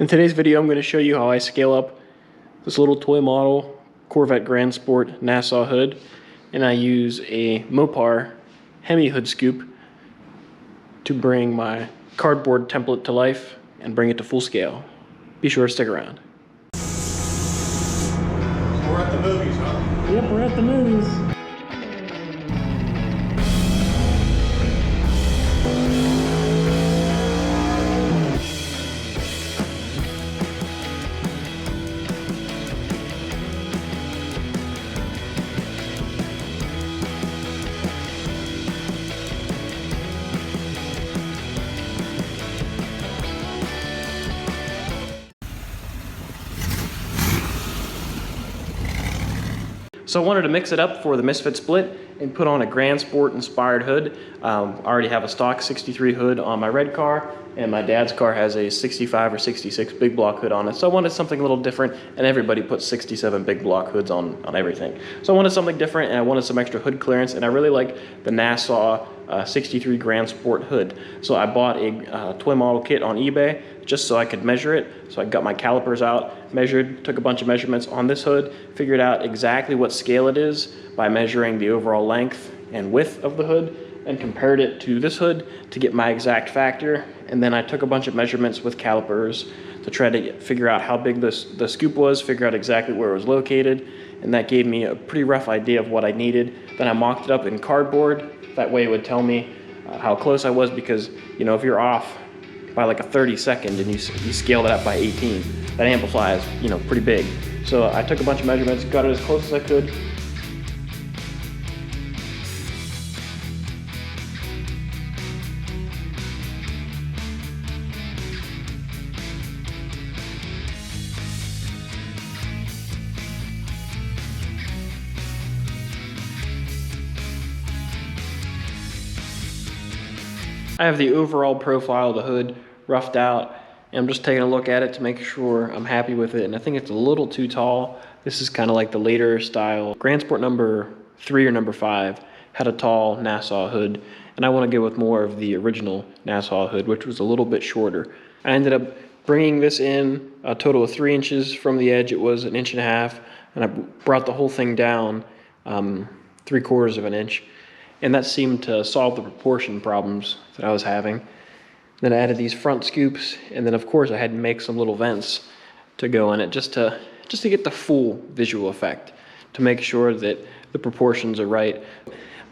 In today's video, I'm going to show you how I scale up this little toy model Corvette Grand Sport Nassau hood, and I use a MOPAR HEMI hood scoop to bring my cardboard template to life and bring it to full scale. Be sure to stick around. So we're at the movies, huh? Yep, we're at the movies. So I wanted to mix it up for the misfit split and put on a Grand Sport inspired hood. I already have a stock 63 hood on my red car, and my dad's car has a 65 or 66 big block hood on it. So I wanted something a little different, and everybody puts 67 big block hoods on everything. So I wanted something different, and I wanted some extra hood clearance, and I really like the Nassau 63 Grand Sport hood. So I bought a toy model kit on eBay just so I could measure it. So I got my calipers out, measured, took a bunch of measurements on this hood, figured out exactly what scale it is by measuring the overall length and width of the hood, and compared it to this hood to get my exact factor. And then I took a bunch of measurements with calipers to try to figure out how big the scoop was, figure out exactly where it was located, and that gave me a pretty rough idea of what I needed. Then I mocked it up in cardboard. That way it would tell me how close I was, because you know, if you're off by like a 32nd and you scale that up by 18, that amplifies, you know, pretty big. So I took a bunch of measurements, got it as close as I could. I have the overall profile of the hood roughed out, and I'm just taking a look at it to make sure I'm happy with it. And I think it's a little too tall. This is kind of like the later style. Grand Sport number 3 or number 5 had a tall Nassau hood, and I want to go with more of the original Nassau hood, which was a little bit shorter. I ended up bringing this in a total of 3 inches from the edge. It was 1.5 inches, and I brought the whole thing down 3/4 of an inch. And that seemed to solve the proportion problems that I was having. Then I added these front scoops, and then of course I had to make some little vents to go in it just to get the full visual effect, to make sure that the proportions are right.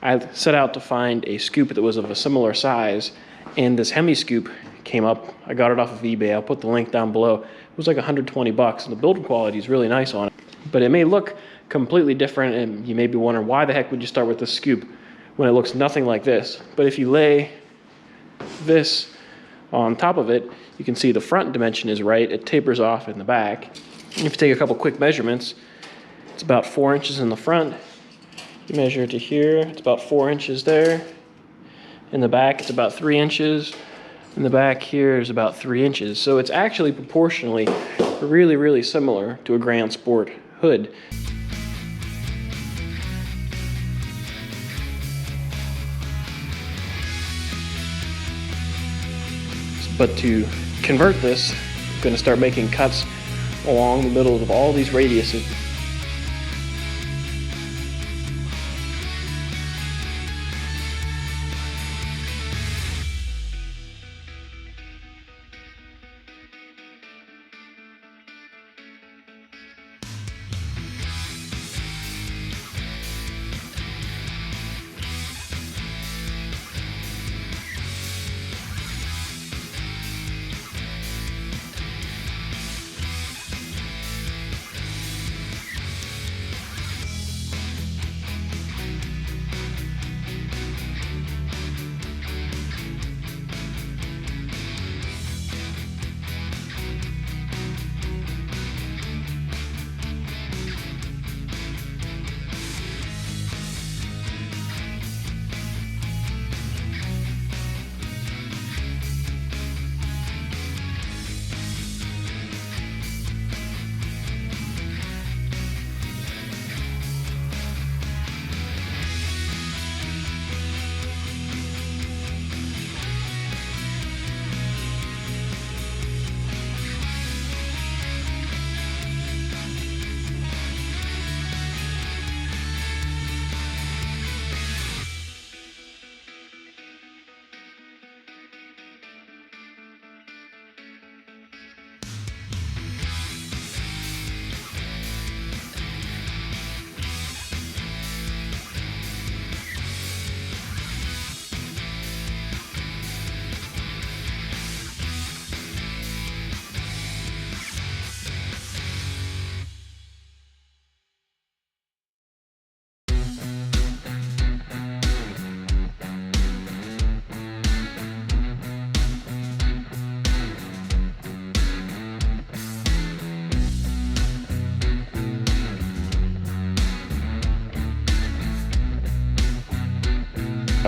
I set out to find a scoop that was of a similar size, and this Hemi scoop came up. I got it off of eBay. I'll put the link down below. It was like 120 bucks, and the build quality is really nice on it. But it may look completely different, and you may be wondering, why the heck would you start with this scoop when it looks nothing like this? But if you lay this on top of it, you can see the front dimension is right. It tapers off in the back. And if you take a couple quick measurements, it's about 4 inches in the front. You measure it to here, it's about 4 inches there. In the back, it's about 3 inches. In the back here is about 3 inches. So it's actually proportionally really, really similar to a Grand Sport hood. But to convert this, I'm going to start making cuts along the middle of all these radiuses.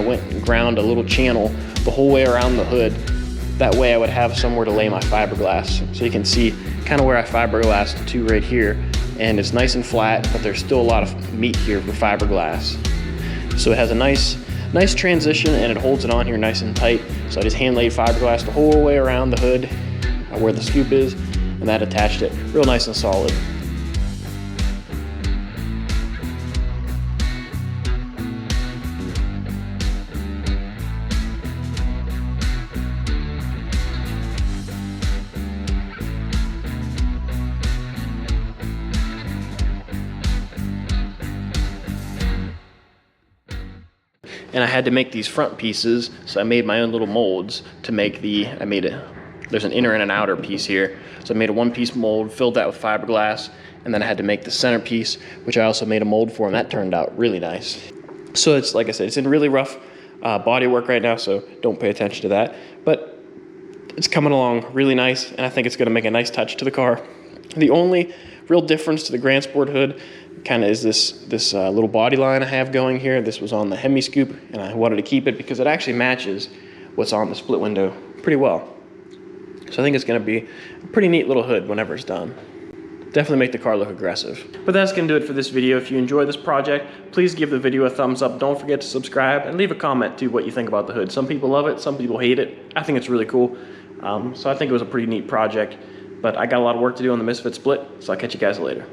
I went and ground a little channel the whole way around the hood. That way I would have somewhere to lay my fiberglass. So you can see kind of where I fiberglassed to right here, and it's nice and flat, but there's still a lot of meat here for fiberglass. So it has a nice transition, and it holds it on here nice and tight. So I just hand laid fiberglass the whole way around the hood where the scoop is, and that attached it real nice and solid. And I had to make these front pieces, so I made my own little molds to make there's an inner and an outer piece here. So I made a one-piece mold, filled that with fiberglass, and then I had to make the center piece, which I also made a mold for, and that turned out really nice. So it's, like I said, it's in really rough bodywork right now, so don't pay attention to that. But it's coming along really nice, and I think it's gonna make a nice touch to the car. The only real difference to the Grand Sport hood kind of is this little body line I have going here. This was on the Hemi scoop, and I wanted to keep it because it actually matches what's on the split window pretty well. So I think it's going to be a pretty neat little hood whenever it's done. Definitely make the car look aggressive. But that's going to do it for this video. If you enjoyed this project, please give the video a thumbs up. Don't forget to subscribe and leave a comment too what you think about the hood. Some people love it, some people hate it. I think it's really cool. So I think it was a pretty neat project. But I got a lot of work to do on the Misfit split, so I'll catch you guys later.